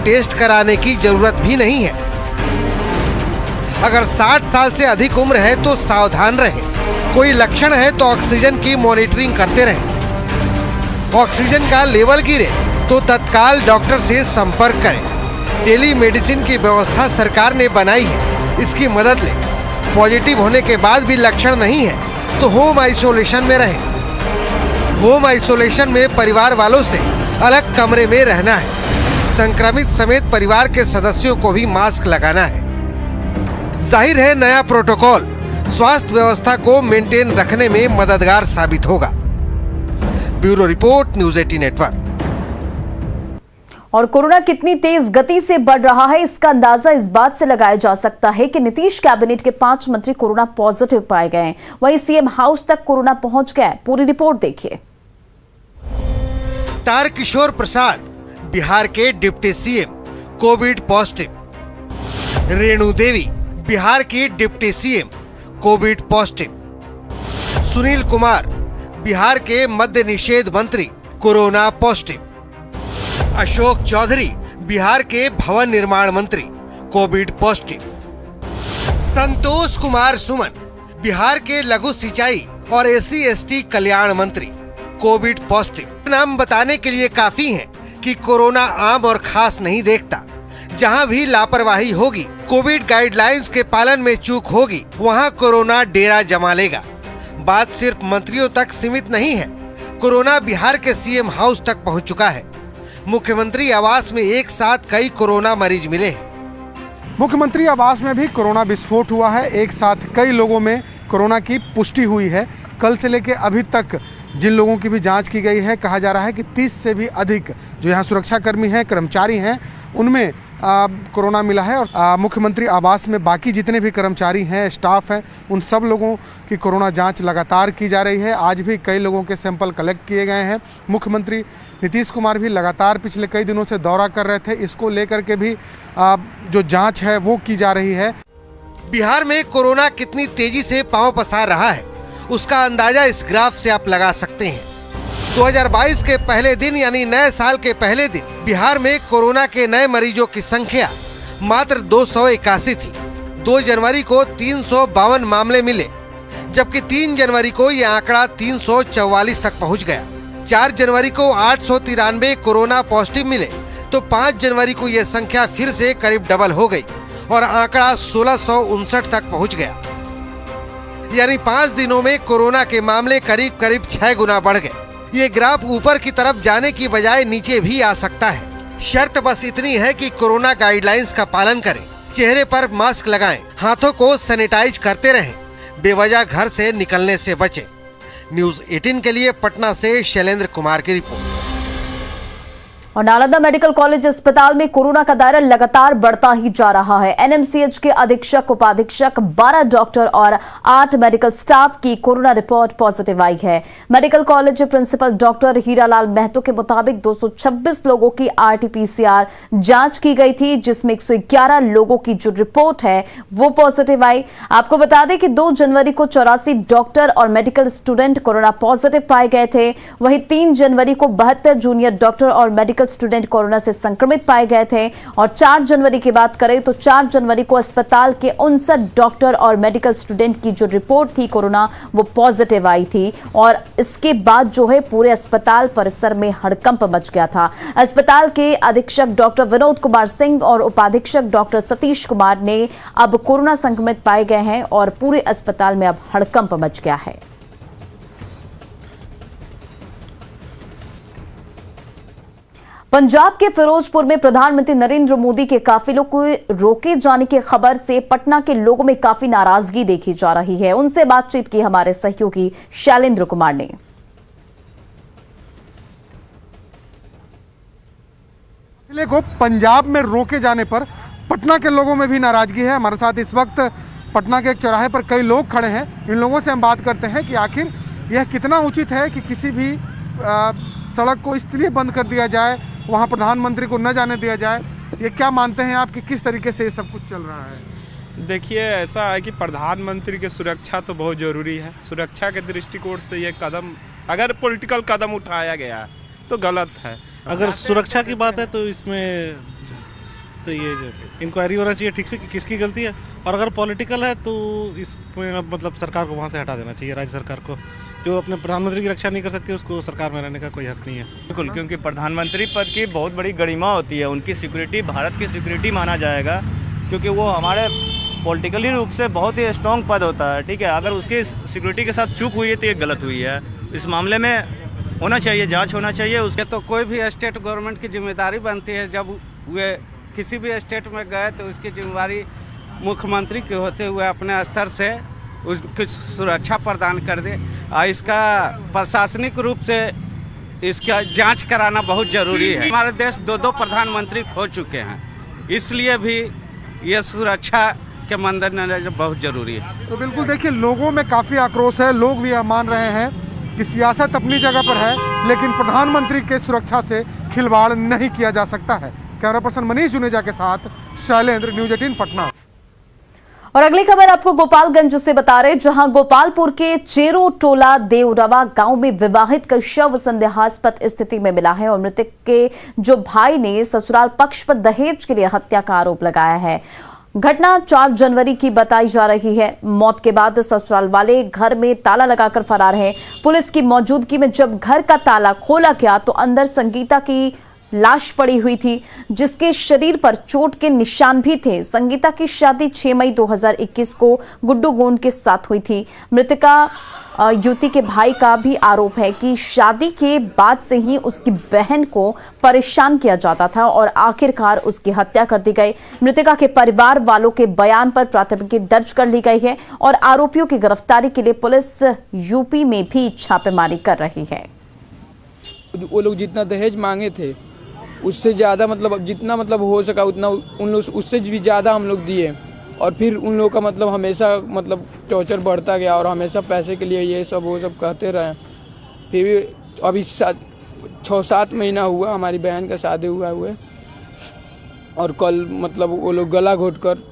Test कराने की जरूरत भी नहीं है। अगर 60 साल से अधिक उम्र है तो सावधान रहें। कोई लक्षण है तो ऑक्सीजन की मॉनिटरिंग करते रहें। ऑक्सीजन का लेवल गिरे तो तत्काल डॉक्टर से संपर्क करें। टेली मेडिसिन की व्यवस्था सरकार ने बनाई है, इसकी मदद लें। पॉजिटिव होने के बाद भी लक्षण नहीं है तो होम आइसोलेशन में रहें। होम आइसोलेशन में परिवार वालों से अलग कमरे में रहना है। संक्रमित समेत परिवार के सदस्यों को भी मास्क लगाना है। जाहिर है नया प्रोटोकॉल स्वास्थ्य व्यवस्था को मेंटेन रखने में मददगार साबित होगा। Bureau report, news 18 network. और कोरोना कितनी तेज गति से बढ़ रहा है, इसका अंदाजा इस बात से लगाया जा सकता है कि नीतीश कैबिनेट के 5 मंत्री कोरोना पॉजिटिव पाए गए हैं। वहीं सीएम हाउस तक कोरोना पहुंच गया है। पूरी रिपोर्ट देखिए। तारकिशोर प्रसाद बिहार के deputy CM covid positive. Renu Devi Bihar की deputy CM covid positive. Sunil Kumar Bihar के मद्य निषेध मंत्री कोरोना पॉजिटिव। अशोक चौधरी बिहार के भवन निर्माण मंत्री कोविड पॉजिटिव। संतोष कुमार सुमन बिहार के लघु सिंचाई और SC/ST कल्याण मंत्री कोविड पॉजिटिव। नाम बताने के लिए काफी हैं कि कोरोना आम और खास नहीं देखता। जहां भी लापरवाही होगी, कोविड गाइडलाइंस के पालन में चूक होगी, वहां कोरोना डेरा जमा लेगा। बात सिर्फ मंत्रियों तक सीमित नहीं है। कोरोना बिहार के सीएम हाउस तक पहुंच चुका है। मुख्यमंत्री आवास में एक साथ कई कोरोना मरीज मिले हैं। मुख्यमंत्री आवास में भी कोरोना विस्फोट हुआ है। एक साथ कई लोगों में कोरोना की पुष्टि हुई है। कल से लेकर अभी तक जिन लोगों की भी जांच की गई है, कहा जा रहा है कि 30 से भी अधिक जो यहाँ सुरक्षाकर्मी हैं, कर्मचारी हैं, उनमें कोरोना मिला है। और मुख्यमंत्री आवास में बाकी जितने भी कर्मचारी हैं, स्टाफ हैं, उन सब लोगों की कोरोना जांच लगातार की जा रही है। आज भी कई लोगों के सैंपल कलेक्ट किए गए हैं। मुख्यमंत्री नीतीश कुमार भी लगातार पिछले कई दिनों से दौरा कर रहे थे। इसको लेकर के भी जो जांच है वो की जा रही है। बिहार में कोरोना कितनी तेजी से पांव पसार रहा है, उसका अंदाजा इस ग्राफ से आप लगा सकते हैं। 2022 के पहले दिन यानी नए साल के पहले दिन बिहार में कोरोना के नए मरीजों की संख्या मात्र 281 थी। 2 जनवरी को 352 मामले मिले, जबकि 3 जनवरी को यह आंकड़ा 344 तक पहुंच गया। 4 जनवरी को 893 कोरोना पॉजिटिव मिले तो 5 जनवरी को यह संख्या फिर से करीब डबल हो गई और आंकड़ा 1659 तक पहुंच गया। यानी 5 दिनों में कोरोना के मामले करीब करीब 6 गुना बढ़ गए। ये ग्राफ ऊपर की तरफ जाने की बजाय नीचे भी आ सकता है। शर्त बस इतनी है कि कोरोना गाइडलाइंस का पालन करें, चेहरे पर मास्क लगाएं, हाथों को सैनिटाइज करते रहें, बेवजह घर से निकलने से बचें। न्यूज़ 18 के लिए पटना से शैलेंद्र कुमार की रिपोर्ट। और नालंदा मेडिकल कॉलेज अस्पताल में कोरोना का दायरा लगातार बढ़ता ही जा रहा है। NMCH के अधीक्षक, उपाधीक्षक, 12 डॉक्टर और 8 मेडिकल स्टाफ की कोरोना रिपोर्ट पॉजिटिव आई है। Medical college principal doctor Hiralal Mahto के मुताबिक 226 लोगों की RT-PCR जांच की गई थी, जिसमें 111 लोगों की जो रिपोर्ट है वो पॉजिटिव आई। आपको बता दें कि 2 जनवरी को 84 डॉक्टर और मेडिकल स्टूडेंट कोरोना पॉजिटिव पाए गए थे। वहीं 3 जनवरी को 72 जूनियर डॉक्टर और मेडिकल स्टूडेंट कोरोना से संक्रमित पाए गए थे। और 4 जनवरी की बात करें तो 4 जनवरी को अस्पताल के 59 डॉक्टर और मेडिकल स्टूडेंट की जो रिपोर्ट थी कोरोना वो पॉजिटिव आई थी। और इसके बाद जो है पूरे अस्पताल परिसर में हड़कंप मच गया था। अस्पताल के अधीक्षक डॉक्टर विनोद कुमार सिंह और उपाधीक्षक डॉक्टर सतीश कुमार ने अब कोरोना संक्रमित पाए गए हैं और पूरे अस्पताल में अब हड़कंप मच गया है। पंजाब के फिरोजपुर में प्रधानमंत्री नरेंद्र मोदी के काफिलों को रोके जाने की खबर से पटना के लोगों में काफी नाराजगी देखी जा रही है। उनसे बातचीत की हमारे सहयोगी शैलेंद्र कुमार ने। काफिले को पंजाब में रोके जाने पर पटना के लोगों में भी नाराजगी है। हमारे साथ इस वक्त पटना के एक चौराहे पर कई लोग खड़े हैं। इन लोगों से हम बात करते हैं कि आखिर यह कितना उचित है कि किसी भी सड़क को इसलिए बंद कर दिया जाए, वहाँ प्रधानमंत्री को न जाने दिया जाए। ये क्या मानते हैं आप कि किस तरीके से ये सब कुछ चल रहा है? देखिए, ऐसा है कि प्रधानमंत्री की सुरक्षा तो बहुत ज़रूरी है। सुरक्षा के दृष्टिकोण से ये कदम, अगर पॉलिटिकल कदम उठाया गया तो गलत है। अगर सुरक्षा की बात है तो इसमें सख्त ये इंक्वायरी होना चाहिए ठीक से कि किसकी गलती है, और अगर पॉलिटिकल है तो इसमें मतलब सरकार को वहाँ से हटा देना चाहिए। राज्य सरकार को, जो अपने प्रधानमंत्री की रक्षा नहीं कर सकती उसको सरकार में रहने का कोई हक नहीं है। बिल्कुल, क्योंकि प्रधानमंत्री पद की बहुत बड़ी गरिमा होती है, उनकी सिक्योरिटी भारत की सिक्योरिटी माना जाएगा, क्योंकि वो हमारे पॉलिटिकली रूप से बहुत ही स्ट्रॉन्ग पद होता है। ठीक है, अगर उसकी सिक्योरिटी के साथ चूक हुई है तो ये गलत हुई है। इस मामले में होना चाहिए, जांच होना चाहिए। उसके तो कोई भी स्टेट गवर्नमेंट की जिम्मेदारी बनती है, जब वे किसी भी स्टेट में गए तो उसकी जिम्मेदारी मुख्यमंत्री के होते हुए अपने स्तर से उसकी सुरक्षा प्रदान कर दे। इसका प्रशासनिक रूप से इसका जांच कराना बहुत ज़रूरी है। हमारे देश दो प्रधानमंत्री खो चुके हैं, इसलिए भी ये सुरक्षा के मद्देनजर बहुत ज़रूरी है। तो बिल्कुल देखिए, लोगों में काफ़ी आक्रोश है। लोग भी यह मान रहे हैं कि सियासत अपनी जगह पर है, लेकिन प्रधानमंत्री के सुरक्षा से खिलवाड़ नहीं किया जा सकता है। कैमरा पर्सन मनीष जुनेजा के साथ शैलेंद्र, न्यूज़ 18 पटना। और अगली खबर आपको गोपालगंज से बता रहे, जहां गोपालपुर के चेरो टोला देवरवा गांव में विवाहित का शव संदेहास्पद स्थिति में मिला है और मृतक के जो भाई ने ससुराल पक्ष पर दहेज के लिए हत्या का आरोप लगाया है। घटना 4 जनवरी की बताई जा रही है। मौत के बाद ससुराल वाले घर में ताला लगाकर फरार हैं। पुलिस की मौजूदगी में जब घर का ताला खोला गया तो अंदर संगीता की लाश पड़ी हुई थी, जिसके शरीर पर चोट के निशान भी थे। संगीता की शादी 6 मई 2021 को गुड्डू गोंड के साथ हुई थी। मृतका युवती के भाई का भी आरोप है कि शादी के बाद से ही उसकी बहन को परेशान किया जाता था और आखिरकार उसकी हत्या कर दी गई। मृतका के परिवार वालों के बयान पर प्राथमिकी दर्ज कर ली गई है और आरोपियों की गिरफ्तारी के लिए पुलिस यूपी में भी छापेमारी कर रही है। वो लोग जितना दहेज मांगे थे उससे ज़्यादा, मतलब जितना मतलब हो सका उतना उन लोग उससे भी ज़्यादा हम लोग दिए, और फिर उन लोगों का मतलब हमेशा मतलब टॉर्चर बढ़ता गया और हमेशा पैसे के लिए ये सब वो सब कहते रहे। फिर अभी 6-7 महीना हुआ हमारी बहन का शादी हुआ हुए, और कल मतलब वो लोग गला घोटकर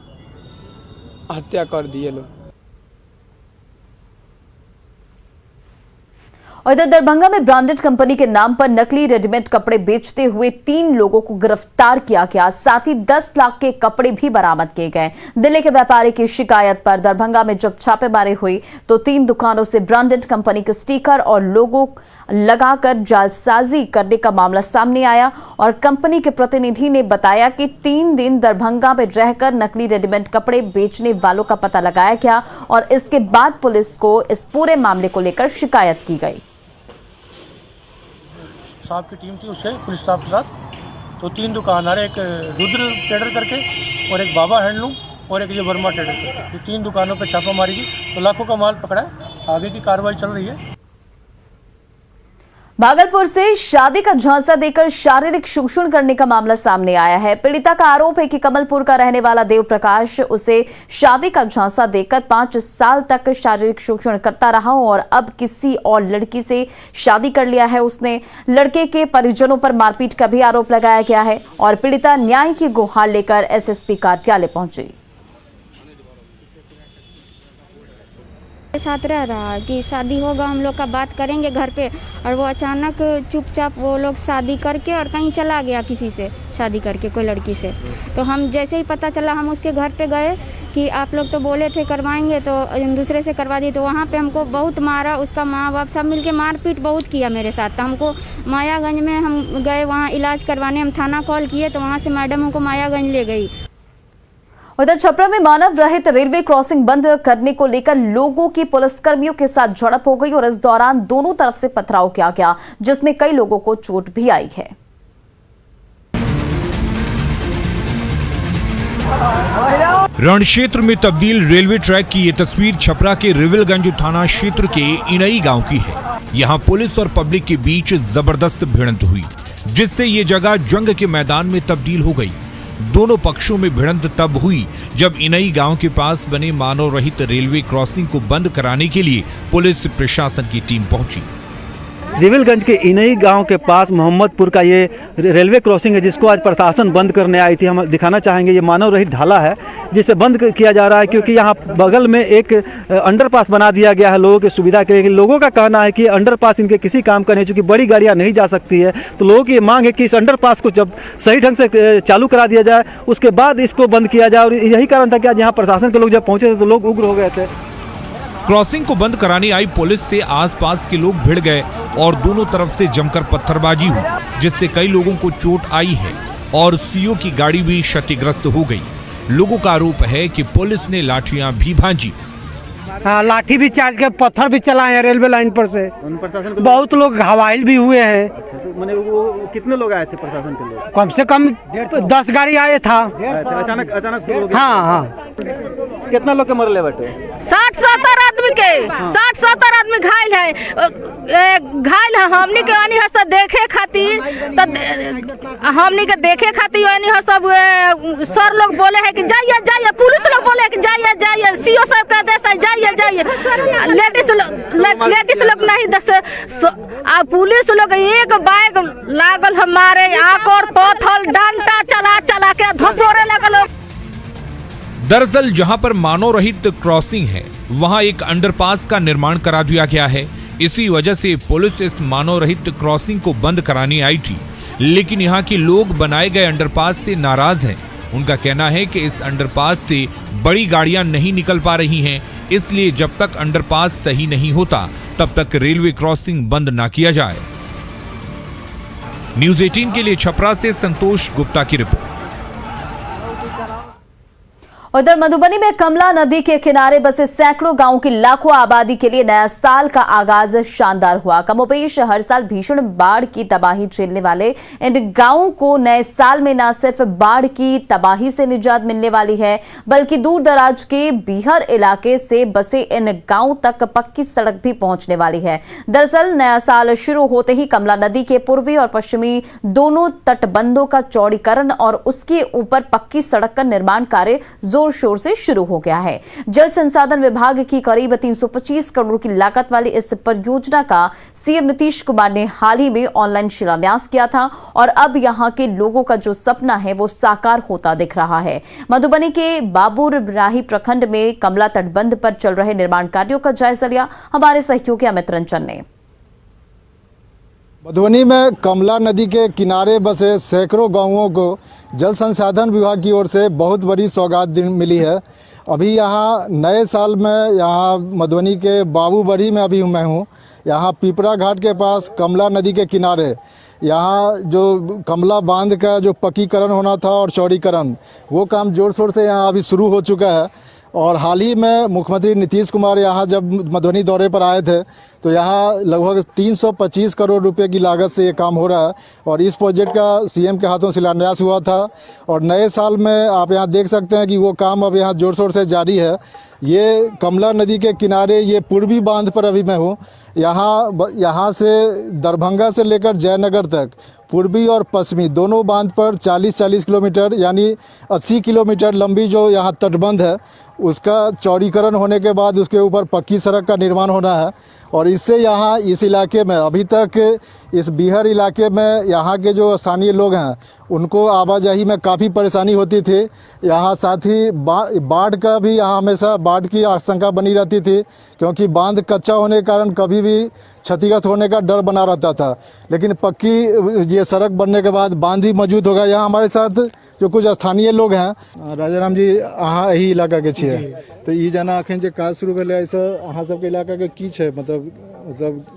हत्या कर दिए लोग। और इधर दरभंगा में ब्रांडेड कंपनी के नाम पर नकली रेडीमेड कपड़े बेचते हुए 3 लोगों को गिरफ्तार किया गया। साथ ही 10 लाख के कपड़े भी बरामद किए गए। दिल्ली के व्यापारी की शिकायत पर दरभंगा में जब छापेमारी हुई तो 3 दुकानों से ब्रांडेड कंपनी के स्टिकर और लोगो लगाकर जालसाजी करने का मामला सामने आया और कंपनी के प्रतिनिधि ने बताया कि 3 दिन दरभंगा में रहकर नकली रेडीमेड कपड़े बेचने वालों का पता लगाया गया और इसके बाद पुलिस को इस पूरे मामले को लेकर शिकायत की गई। स्टाफ की टीम थी उससे पुलिस स्टाफ के साथ, तो 3 दुकानदार, एक रुद्र ट्रेडर करके और एक बाबा हैंडलूम और एक ये वर्मा ट्रेडर करके, तो 3 दुकानों पर छापा मारी थी, तो लाखों का माल पकड़ा है। आगे की कार्रवाई चल रही है। भागलपुर से शादी का झांसा देकर शारीरिक शोषण करने का मामला सामने आया है। पीड़िता का आरोप है कि कमलपुर का रहने वाला देव प्रकाश उसे शादी का झांसा देकर 5 साल तक शारीरिक शोषण करता रहा और अब किसी और लड़की से शादी कर लिया है उसने। लड़के के परिजनों पर मारपीट का भी आरोप लगाया गया है और पीड़िता न्याय की गुहार लेकर एसएसपी कार्यालय पहुंची। साथ रह रहा कि शादी होगा, हम लोग का बात करेंगे घर पे, और वो अचानक चुपचाप वो लोग शादी करके और कहीं चला गया किसी से शादी करके, कोई लड़की से। तो हम जैसे ही पता चला हम उसके घर पे गए कि आप लोग तो बोले थे करवाएंगे, तो दूसरे से करवा दिए। तो वहाँ पे हमको बहुत मारा, उसका माँ बाप सब मिलके मारपीट बहुत किया मेरे साथ। तो हमको मायागंज में हम गए वहाँ इलाज करवाने, हम थाना कॉल किए तो वहाँ से मैडम हमको मायागंज ले गई। उधर छपरा में मानव रहित रेलवे क्रॉसिंग बंद करने को लेकर लोगों की पुलिसकर्मियों के साथ झड़प हो गई और इस दौरान दोनों तरफ से पथराव किया गया, जिसमें कई लोगों को चोट भी आई है। रण क्षेत्र में तब्दील रेलवे ट्रैक की ये तस्वीर छपरा के रिविलगंज थाना क्षेत्र के इनई गांव की है। यहां पुलिस और पब्लिक के बीच जबरदस्त भिड़ंत हुई, जिससे ये जगह जंग के मैदान में तब्दील हो गई। दोनों पक्षों में भिड़ंत तब हुई जब इनई गांव के पास बने मानव रहित रेलवे क्रॉसिंग को बंद कराने के लिए पुलिस प्रशासन की टीम पहुंची। रिविलगंज के इनई गांव के पास मोहम्मदपुर का ये रेलवे क्रॉसिंग है, जिसको आज प्रशासन बंद करने आई थी। हम दिखाना चाहेंगे, ये मानव रहित ढाला है जिसे बंद किया जा रहा है, क्योंकि यहाँ बगल में एक अंडरपास बना दिया गया है लोगों की सुविधा के लिए। लोगों का कहना है कि अंडरपास इनके किसी काम का नहीं, चूँकि बड़ी गाड़ियाँ नहीं जा सकती है। तो लोगों की मांग है कि इस अंडरपास को जब सही ढंग से चालू करा दिया जाए, उसके बाद इसको बंद किया जाए। और यही कारण था कि आज यहाँ प्रशासन के लोग जब पहुँचे थे तो लोग उग्र हो गए थे। क्रॉसिंग को बंद कराने आई पुलिस से आसपास के लोग भिड़ गए और दोनों तरफ से जमकर पत्थरबाजी हुई, जिससे कई लोगों को चोट आई है और सीओ की गाड़ी भी क्षतिग्रस्त हो गई। लोगों का आरोप है कि पुलिस ने लाठियां भी भांजी। हाँ, लाठी भी चार्ज के पत्थर भी चलाए हैं रेलवे लाइन पर से। प्रशासन बहुत लोग घायल भी हुए हैं। मैंने वो कितने लोग आए थे प्रशासन के लोग? कम से कम 10 गाड़ी आए था। अचानक हाँ। कितना लोग के मरले बटे? 60-70 आदमी के 60-70 आदमी घायल है। हमनी के आनी है सब देखे खातिर, तो हमनी के देखे खातिर आनी है सब। सर लोग बोले हैं कि जाइए, पुलिस लोग बोले हैं कि जाइए, सीओ साहब का आदेश है जाइए। लेडीज लोग नहीं पुलिस लोग एक बैग लागल हमारे आँख और पत्थर डंडा चला के धसोरे लगल। दरअसल जहां पर मानव रहित क्रॉसिंग है, वहां एक अंडरपास का निर्माण करा दिया गया है। इसी वजह से पुलिस इस मानव रहित क्रॉसिंग को बंद कराने आई थी, लेकिन यहां के लोग बनाए गए अंडरपास से नाराज हैं। उनका कहना है कि इस अंडरपास से बड़ी गाड़ियां नहीं निकल पा रही हैं, इसलिए जब तक अंडरपास सही नहीं होता तब तक रेलवे क्रॉसिंग बंद ना किया जाए। न्यूज़ 18 के लिए छपरा से संतोष गुप्ता की रिपोर्ट। उधर मधुबनी में कमला नदी के किनारे बसे सैकड़ों गांवों की लाखों आबादी के लिए नया साल का आगाज शानदार हुआ। कमोबेश हर साल भीषण बाढ़ की तबाही झेलने वाले इन गांवों को नए साल में न सिर्फ बाढ़ की तबाही से निजात मिलने वाली है, बल्कि दूर दराज के बीहर इलाके से बसे इन गांवों तक पक्की सड़क भी पहुंचने वाली है। दरअसल नया साल शुरू होते ही कमला नदी के पूर्वी और पश्चिमी दोनों तटबंधों का चौड़ीकरण और उसके ऊपर पक्की सड़क का निर्माण कार्य जोर शोर से शुरू हो गया है। जल संसाधन विभाग की करीब 325 करोड़ की लागत वाली इस परियोजना का सीएम नीतीश कुमार ने हाल ही में ऑनलाइन शिलान्यास किया था और अब यहां के लोगों का जो सपना है वो साकार होता दिख रहा है। मधुबनी के बाबूराही प्रखंड में कमला तटबंध पर चल रहे निर्माण कार्यों का जायजा लिया हमारे सहयोगी अमित रंजन ने। मधुबनी में कमला नदी के किनारे बसे सैकड़ों गांवों को जल संसाधन विभाग की ओर से बहुत बड़ी सौगात मिली है। अभी यहाँ नए साल में यहाँ मधुबनी के बाबूबड़ी में अभी मैं हूँ। यहाँ पिपरा घाट के पास कमला नदी के किनारे यहाँ जो कमला बांध का जो पक्कीकरण होना था और चौड़ीकरण, वो काम जोर शोर से यहाँ अभी शुरू हो चुका है। और हाल ही में मुख्यमंत्री नीतीश कुमार यहाँ जब मधुबनी दौरे पर आए थे तो यहाँ लगभग 325 करोड़ रुपए की लागत से ये काम हो रहा है और इस प्रोजेक्ट का सीएम के हाथों शिलान्यास हुआ था। और नए साल में आप यहाँ देख सकते हैं कि वो काम अब यहाँ जोर शोर से जारी है। ये कमला नदी के किनारे ये पूर्वी बांध पर अभी मैं हूँ। यहाँ से दरभंगा से लेकर जयनगर तक पूर्वी और पश्चिमी दोनों बांध पर 40-40 किलोमीटर यानी 80 किलोमीटर लंबी जो यहाँ तटबंध है उसका चौड़ीकरण होने के बाद उसके ऊपर पक्की सड़क का निर्माण होना है। और इससे यहाँ इस इलाके में अभी तक इस बीहर इलाके में यहाँ के जो स्थानीय लोग हैं उनको आवाजाही में काफ़ी परेशानी होती थी। यहाँ साथ ही बाढ़ का भी यहाँ हमेशा बाढ़ की आशंका बनी रहती थी, क्योंकि बांध कच्चा होने के कारण कभी भी क्षतिग्रस्त होने का डर बना रहता था। लेकिन पक्की ये सड़क बनने के बाद बांध ही मौजूद होगा। यहाँ हमारे साथ जो कुछ स्थानीय लोग हैं, राजाराम जी अहाँ यही इलाका के छिए, तो ई जना अखन जे काज शुरू भेलै से अहाँ सबके इलाका के की छै, मतलब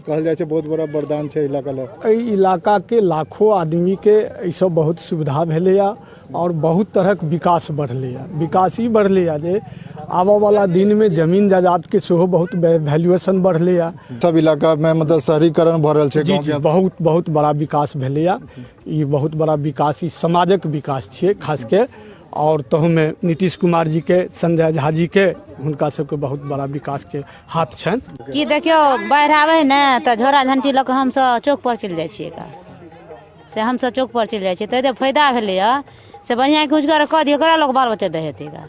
कहल जाए छै बहुत बड़ा वरदान छै इलाका ले। इलाका के लाखों आदमी के ई सब बहुत सुविधा भेलैया और बहुत तरहक विकास बढ़लैया। विकास ही बढ़लैया जे आबऽ वाला दिन में जमीन जायदाद के सेहो बहुत वैल्यूएशन बढ़लैया। सब इलाका में मतलब शहरीकरण भऽ रहल छै, जी बहुत बड़ा विकास भेलैया। ई बहुत बड़ा विकास, ई समाजक विकास छियै खास के। और तहुमे नीतीश कुमार जी के, संजय झा जी के, हुनका सबके बहुत बड़ा विकास के हाथ छनि। कि देखियो बाढ़ि आबै ने तऽ झोरा झंटी लऽ कऽ हमसब चौक पर चलि जाइ छियै से हमसब चौक पर चलि जाइ छियै। ताहि दुआरे फायदा भेलैया से बढ़िआँ उचगर कऽ दियौ, ककरा लोक बाल बच्चा दे हेतै गा,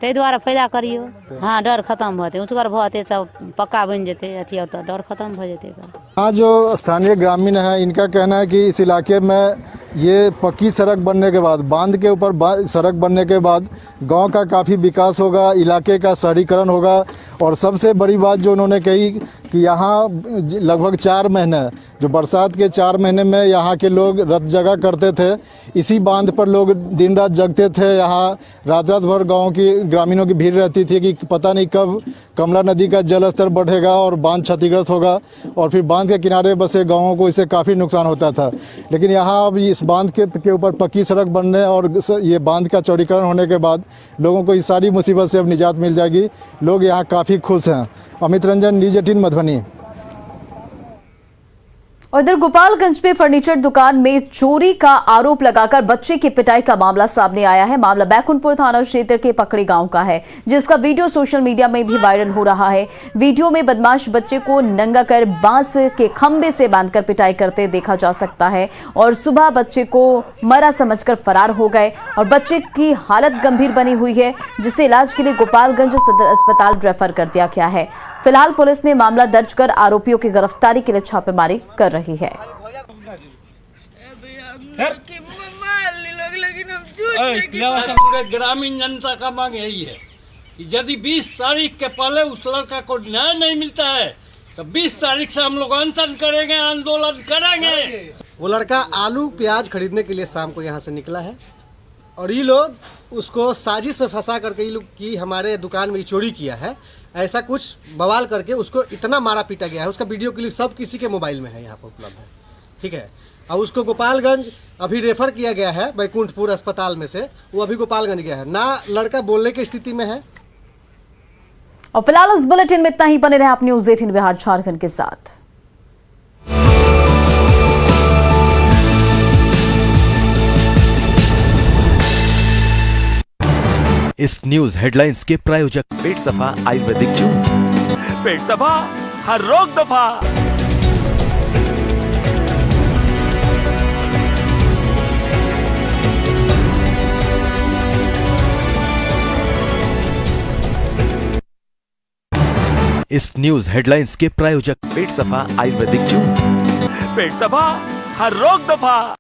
ताहि दुआरे फायदा करियौ। हाँ, डर खत्म भऽ जेतै, उचगर भऽ जेतै, सब पक्का बनि जेतै अथी, और तऽ डर खत्म भऽ जेतै गा। यहाँ जो स्थानीय ग्रामीण हैं इनका कहना है कि इस इलाके में ये पक्की सड़क बनने के बाद, बांध के ऊपर सड़क बनने के बाद गांव का काफ़ी विकास होगा, इलाके का शहरीकरण होगा। और सबसे बड़ी बात जो उन्होंने कही कि यहाँ लगभग 4 महीने, जो बरसात के 4 महीने में यहाँ के लोग रत जगा करते थे, इसी बांध पर लोग दिन रात जगते थे। यहाँ रात भर गाँव की ग्रामीणों की भीड़ रहती थी कि पता नहीं कब कमला नदी का जल स्तर बढ़ेगा और बांध क्षतिग्रस्त होगा और फिर बांध के किनारे बसे गाँवों को इससे काफ़ी नुकसान होता था। लेकिन यहाँ अब इस बांध के ऊपर पक्की सड़क बनने और ये बांध का चौड़ीकरण होने के बाद लोगों को इस सारी मुसीबत से अब निजात मिल जाएगी। लोग यहाँ काफ़ी खुश हैं। अमित रंजन, न्यूज़ 18 मधुबनी। और इधर गोपालगंज में फर्नीचर दुकान में चोरी का आरोप लगाकर बच्चे की पिटाई का मामला सामने आया है। मामला बैकुंठपुर थाना क्षेत्र के पकड़ी गांव का है, जिसका वीडियो सोशल मीडिया में भी वायरल हो रहा है। वीडियो में बदमाश बच्चे को नंगा कर बांस के खंबे से बांधकर पिटाई करते देखा जा सकता है और सुबह बच्चे को मरा समझकर फरार हो गए और बच्चे की हालत गंभीर बनी हुई है, जिसे इलाज के लिए गोपालगंज सदर अस्पताल रेफर कर दिया गया है। फिलहाल पुलिस ने मामला दर्ज कर आरोपियों की गिरफ्तारी के लिए छापेमारी कर रही है। पूरे ग्रामीण जनता का मांग यही है कि यदि 20 तारीख के पहले उस लड़का को न्याय नहीं मिलता है तो 20 तारीख से हम लोग अनशन करेंगे, आंदोलन करेंगे। वो लड़का आलू प्याज खरीदने के लिए शाम को यहाँ से निकला है और ये लोग उसको साजिश में फंसा करके ये लोग की हमारे दुकान में चोरी किया है, ऐसा कुछ बवाल करके उसको इतना मारा पीटा गया है। उसका वीडियो क्लिप सब किसी के मोबाइल में है, यहाँ पर उपलब्ध है, ठीक है। और उसको गोपालगंज अभी रेफर किया गया है बैकुंठपुर अस्पताल में से, वो अभी गोपालगंज गया है ना, लड़का बोलने की स्थिति में है। और फिलहाल इस बुलेटिन में इतना ही। बने रहे आप न्यूज़ 18 बिहार झारखंड के साथ। इस न्यूज हेडलाइंस के प्रायोजक पेट सफा आयुर्वेदिक जूस, पेट सफा हर रोग दफा। इस न्यूज हेडलाइंस के प्रायोजक पेट सफा आयुर्वेदिक जूस, पेट सफा हर रोग दफा।